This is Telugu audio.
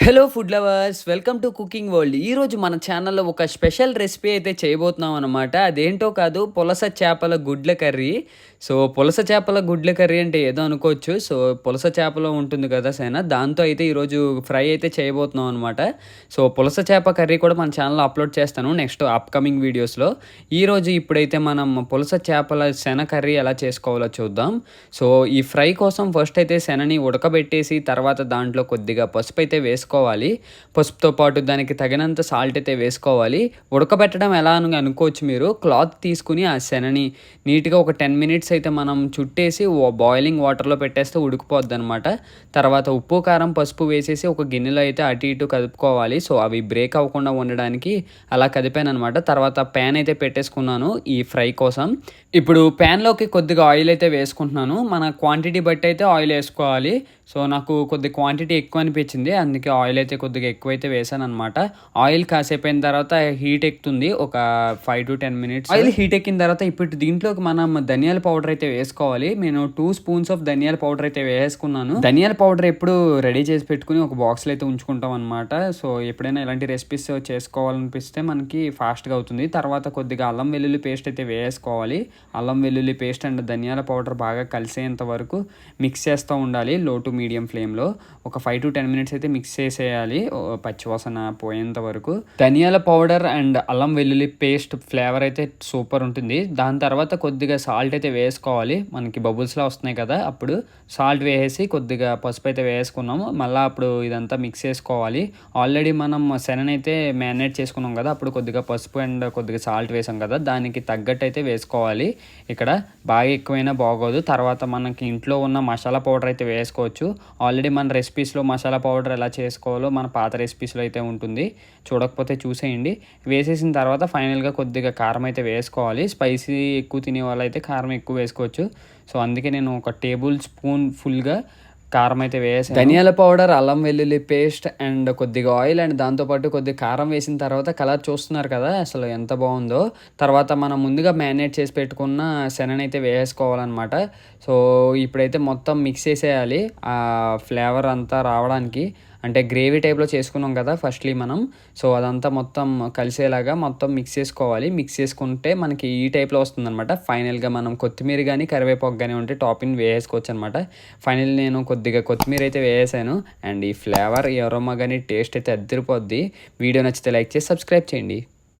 Hello food lovers, welcome to cooking world. ఈరోజు మన ఛానల్లో ఒక స్పెషల్ రెసిపీ అయితే చేయబోతున్నాం అనమాట. అదేంటో కాదు, పులస చేపల గుడ్ల కర్రీ. సో పులస చేపల గుడ్ల కర్రీ అంటే ఏదో అనుకోవచ్చు. సో పులస చేపలో ఉంటుంది కదా సేన, దాంతో అయితే ఈరోజు ఫ్రై అయితే చేయబోతున్నాం అనమాట. సో పులస చేప కర్రీ కూడా మన ఛానల్లో అప్లోడ్ చేస్తాను నెక్స్ట్ అప్కమింగ్ వీడియోస్లో. ఈరోజు ఇప్పుడైతే మనం పులస చేపల శన కర్రీ ఎలా చేసుకోవాలో చూద్దాం. సో ఈ ఫ్రై కోసం ఫస్ట్ అయితే శనని ఉడకబెట్టేసి తర్వాత దాంట్లో కొద్దిగా పసుపు అయితే వేసుకోవాలి. పసుపుతో పాటు దానికి తగినంత సాల్ట్ అయితే వేసుకోవాలి. ఉడకబెట్టడం ఎలా అని అనుకోవచ్చు మీరు. క్లాత్ తీసుకుని ఆ శనని నీట్గా ఒక 10 మినిట్స్ అయితే మనం చుట్టేసి బాయిలింగ్ వాటర్లో పెట్టేస్తే ఉడికిపోద్ది అనమాట. తర్వాత ఉప్పు కారం పసుపు వేసేసి ఒక గిన్నెలో అయితే అటు ఇటు కదుపుకోవాలి. సో అవి బ్రేక్ అవ్వకుండా ఉండడానికి అలా కదిపాను అనమాట. తర్వాత ప్యాన్ అయితే పెట్టేసుకున్నాను ఈ ఫ్రై కోసం. ఇప్పుడు ప్యాన్లోకి కొద్దిగా ఆయిల్ అయితే వేసుకుంటున్నాను. మన క్వాంటిటీ బట్టి అయితే ఆయిల్ వేసుకోవాలి. సో నాకు కొద్ది క్వాంటిటీ ఎక్కువ అనిపించింది, అందుకే ఆయిల్ అయితే కొద్దిగా ఎక్కువైతే వేసాను అనమాట. ఆయిల్ కాసేపు అయిన తర్వాత హీట్ ఎక్కుతుంది, ఒక 5 to 10 మినిట్స్. ఆయిల్ హీట్ ఎక్కిన తర్వాత ఇప్పుడు దీంట్లోకి మనం ధనియాల పౌడర్ అయితే వేసుకోవాలి. నేను 2 స్పూన్స్ ఆఫ్ ధనియాల పౌడర్ అయితే వేసుకున్నాను. ధనియాల పౌడర్ ఎప్పుడు రెడీ చేసి పెట్టుకుని ఒక బాక్స్లో అయితే ఉంచుకుంటాం అనమాట. సో ఎప్పుడైనా ఇలాంటి రెసిపీస్ చేసుకోవాలనిపిస్తే మనకి ఫాస్ట్గా అవుతుంది. తర్వాత కొద్దిగా అల్లం వెల్లుల్లి పేస్ట్ అయితే వేసుకోవాలి. అల్లం వెల్లుల్లి పేస్ట్ అండ్ ధనియాల పౌడర్ బాగా కలిసేంత వరకు మిక్స్ చేస్తూ ఉండాలి లో టు మీడియం ఫ్లేమ్లో. ఒక 5 to 10 మినిట్స్ అయితే మిక్స్ చేసేయాలి పచ్చివాసన పోయేంత వరకు. ధనియాల పౌడర్ అండ్ అల్లం వెల్లుల్లి పేస్ట్ ఫ్లేవర్ అయితే సూపర్ ఉంటుంది. దాని తర్వాత కొద్దిగా సాల్ట్ అయితే వేసుకోవాలి. మనకి బబుల్స్లా వస్తున్నాయి కదా, అప్పుడు సాల్ట్ వేసేసి కొద్దిగా పసుపు అయితే వేసుకున్నాము. మళ్ళీ అప్పుడు ఇదంతా మిక్స్ చేసుకోవాలి. ఆల్రెడీ మనం శననైతే మ్యారినేట్ చేసుకున్నాం కదా, అప్పుడు కొద్దిగా పసుపు అండ్ కొద్దిగా సాల్ట్ వేసాం కదా, దానికి తగ్గట్టు అయితే వేసుకోవాలి. ఇక్కడ బాగా ఎక్కువైనా బాగోదు. తర్వాత మనకి ఇంట్లో ఉన్న మసాలా పౌడర్ అయితే వేసుకోవచ్చు. ఆల్రెడీ మన రెసిపీస్లో మసాలా పౌడర్ ఎలా చేసుకోవాలో మన పాత రెసిపీస్లో అయితే ఉంటుంది, చూడకపోతే చూసేయండి. వేసేసిన తర్వాత ఫైనల్గా కొద్దిగా కారం అయితే వేసుకోవాలి. స్పైసీ ఎక్కువ తినే వాళ్ళు అయితే కారం ఎక్కువ వేసుకోవచ్చు. సో అందుకే నేను ఒక టేబుల్ స్పూన్ ఫుల్గా కారం అయితే వేసాను. ధనియాల పౌడర్, అల్లం వెల్లుల్లి పేస్ట్ అండ్ కొద్దిగా ఆయిల్ అండ్ దాంతోపాటు కొద్దిగా కారం వేసిన తర్వాత కలర్ చూస్తున్నారు కదా అసలు ఎంత బాగుందో. తర్వాత మనం ముందుగా మ్యారినేట్ చేసి పెట్టుకున్న శననైతే వేసుకోవాలన్నమాట. సో ఇప్పుడైతే మొత్తం మిక్స్ చేసేయాలి ఆ ఫ్లేవర్ అంతా రావడానికి. అంటే గ్రేవీ టైప్లో చేసుకున్నాం కదా ఫస్ట్లీ మనం. సో అదంతా మొత్తం కలిసేలాగా మొత్తం మిక్స్ చేసుకోవాలి. మిక్స్ చేసుకుంటే మనకి ఈ టైప్లో వస్తుందన్నమాట. ఫైనల్గా మనం కొత్తిమీర కానీ కరివేపాకు కానీ ఉంటే టాపింగ్ వేసుకోవచ్చు అనమాట. ఫైనల్ నేను కొద్దిగా కొత్తిమీర అయితే వేసాను. అండ్ ఈ ఫ్లేవర్, ఈ అరోమా కానీ టేస్ట్ అయితే అదిరిపోద్ది. వీడియో నచ్చితే లైక్ చేసి సబ్స్క్రైబ్ చేయండి.